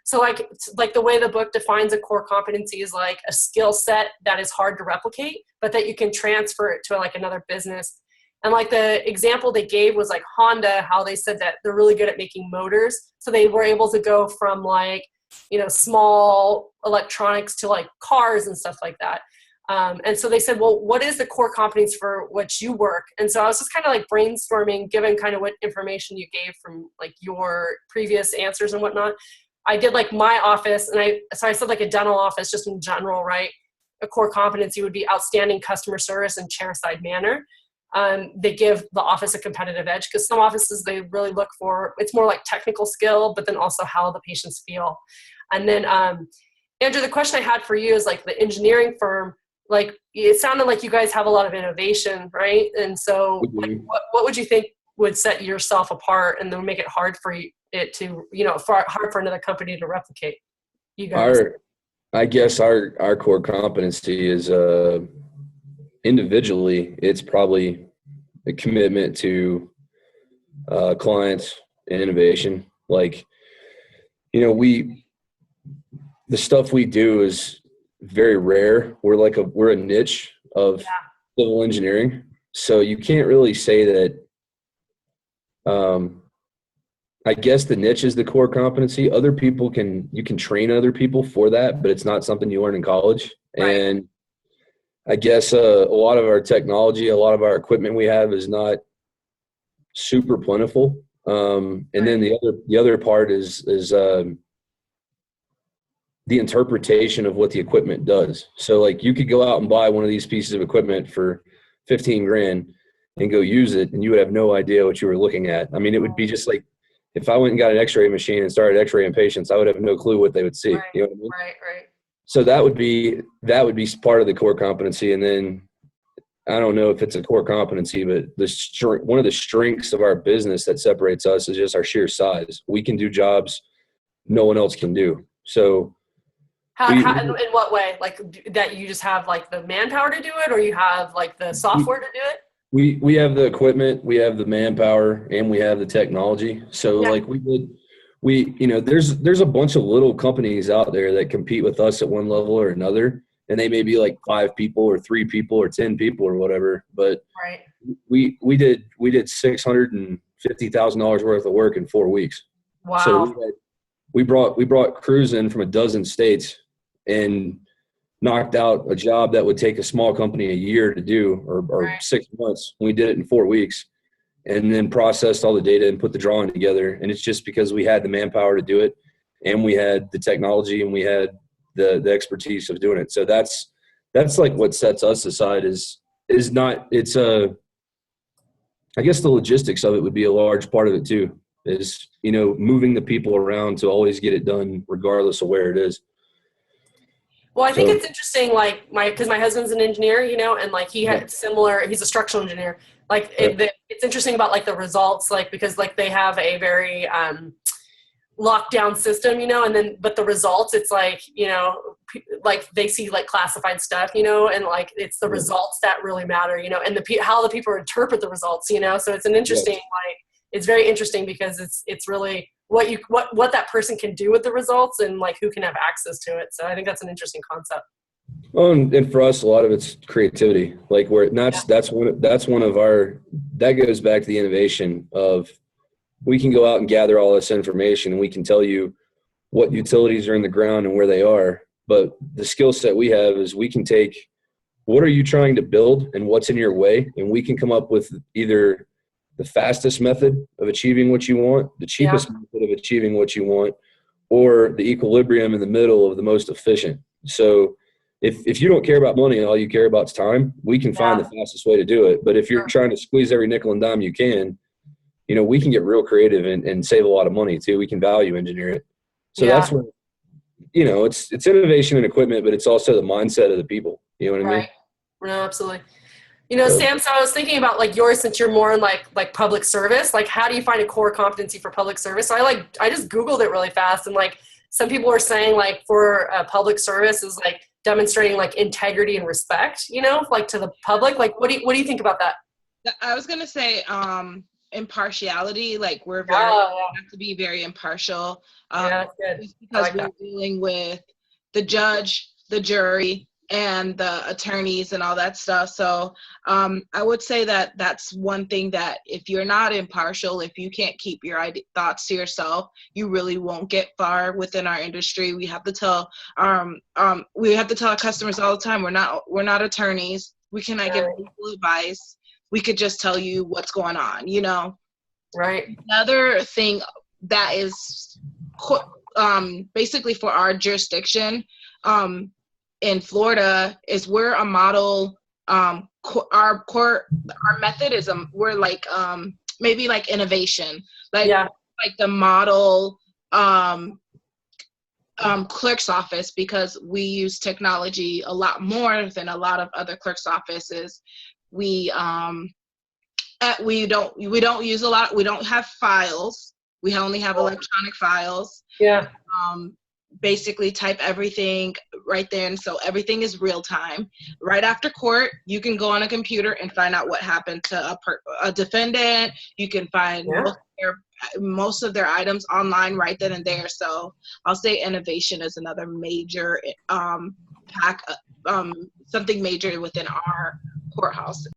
So like the way the book defines a core competency is like a skill set that is hard to replicate, but that you can transfer it to like another business. And like the example they gave was like Honda, how they said that they're really good at making motors. So they were able to go from like, small electronics to like cars and stuff like that. And so they said, well, what is the core competence for which you work? And so I was just kind of like brainstorming, given kind of what information you gave from like your previous answers and whatnot. I did like my office, and I said like a dental office just in general, right? A core competency would be outstanding customer service and chairside manner. They give the office a competitive edge because some offices, they really look for, it's more like technical skill, but then also how the patients feel. And then, Andrew, the question I had for you is like the engineering firm, like it sounded like you guys have a lot of innovation, right? And so like, what would you think would set yourself apart and then make it hard for it to, hard for another company to replicate you guys? I guess our core competency is individually, it's probably a commitment to clients and innovation. Like, the stuff we do is very rare. We're a niche of civil engineering. So you can't really say that, I guess the niche is the core competency. You can train other people for that, but it's not something you learn in college. Right. And I guess a lot of our technology, a lot of our equipment we have is not super plentiful. And then the other part is the interpretation of what the equipment does. So like you could go out and buy one of these pieces of equipment for 15 grand and go use it, and you would have no idea what you were looking at. I mean, it would be just like if I went and got an x-ray machine and started x-raying patients, I would have no clue what they would see. Right. You know what I mean? Right. So that would be part of the core competency. And then I don't know if it's a core competency, but one of the strengths of our business that separates us is just our sheer size. We can do jobs no one else can do. So in what way? Like that you just have like the manpower to do it, or you have like the software to do it? We have the equipment, we have the manpower, and we have the technology. So like there's a bunch of little companies out there that compete with us at one level or another, and they may be like 5 people or 3 people or 10 people or whatever. But we did $650,000 worth of work in 4 weeks. Wow. So we brought crews in from a dozen states and knocked out a job that would take a small company a year to do or 6 months. We did it in 4 weeks, and then processed all the data and put the drawing together. And it's just because we had the manpower to do it, and we had the technology, and we had the expertise of doing it. So that's like what sets us aside I guess the logistics of it would be a large part of it too, is, moving the people around to always get it done regardless of where it is. Well, I think it's interesting, like because my husband's an engineer, and like he's a structural engineer. Like it's interesting about like the results, like because like they have a very lockdown system, but the results, it's like, like they see like classified stuff, and like it's the results that really matter, and how the people interpret the results, so it's an interesting, like, it's very interesting because it's really what that person can do with the results and like who can have access to it. So I think that's an interesting concept. Well, and for us, a lot of it's creativity, like that's one of our, that goes back to the innovation of, we can go out and gather all this information and we can tell you what utilities are in the ground and where they are. But the skill set we have is we can take, what are you trying to build and what's in your way? And we can come up with either the fastest method of achieving what you want, the cheapest method of achieving what you want, or the equilibrium in the middle of the most efficient. So if you don't care about money and all you care about is time, we can find the fastest way to do it. But if you're trying to squeeze every nickel and dime you can, we can get real creative and save a lot of money too. We can value engineer it. So that's where, it's innovation and equipment, but it's also the mindset of the people. You know what I mean? No, absolutely. Sam, so I was thinking about like yours, since you're more in like public service, like how do you find a core competency for public service? So I just Googled it really fast, and like some people were saying like for public service is like demonstrating like integrity and respect, like to the public. Like what do you think about that? I was going to say, impartiality. Like we're Oh, have to be very impartial. yeah. Yeah, that's good. Just I because like we're that. dealing with the judge, the jury, and the attorneys and all that stuff. So I would say that that's one thing that if you're not impartial, if you can't keep your thoughts to yourself, you really won't get far within our industry. We have to tell our customers all the time, we're not attorneys. We cannot give Right. legal advice. We could just tell you what's going on, you know. Right. Another thing that is basically for our jurisdiction in Florida is we're a model. Our method is we're like maybe like innovation, like Yeah. like the model clerk's office, because we use technology a lot more than a lot of other clerk's offices. We don't use a lot. We don't have files. We only have electronic files. Yeah. Basically type everything right there, and so everything is real time. Right after court, you can go on a computer and find out what happened to a defendant. You can find most of their items online right then and there. So I'll say innovation is another major something major within our courthouse.